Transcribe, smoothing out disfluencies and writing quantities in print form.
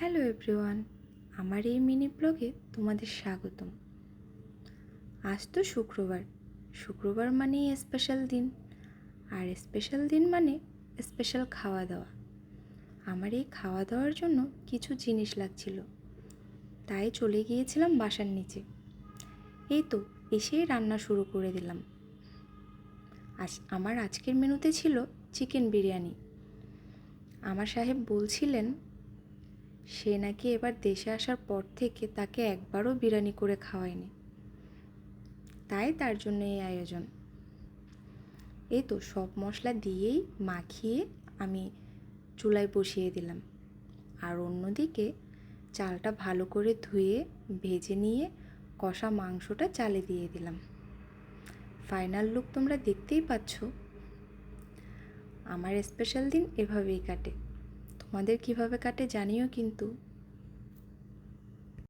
Hello everyone, আমার এই mini ব্লগে তোমাদের স্বাগতম। আজ তো শুক্রবার। শুক্রবার মানেই স্পেশাল দিন, আর স্পেশাল দিন মানে স্পেশাল খাওয়া দাওয়া। আমার এই খাওয়া দাওয়ার জন্য কিছু জিনিস লাগছিল, তাই চলে গিয়েছিলাম বাসার নিচে। এই তো এসেই রান্না শুরু করে দিলাম। আমার আজকের মেনুতে ছিল চিকেন বিরিয়ানি। আমার সাহেব বলছিলেন সে নাকি এবার দেশে আসার পর থেকে তাকে একবারও বিরিয়ানি করে খাওয়ায়নি, তাই তার জন্য এই আয়োজন। এই তো সব মশলা দিয়েই মাখিয়ে আমি চুলায় বসিয়ে দিলাম, আর অন্যদিকে চালটা ভালো করে ধুয়ে ভেজে নিয়ে কষা মাংসটা চালে দিয়ে দিলাম। ফাইনাল লুক তোমরা দেখতেই পাচ্ছ। আমার স্পেশাল দিন এভাবেই কাটে। তোমাদের কিভাবে কাটে জানিও কিন্তু।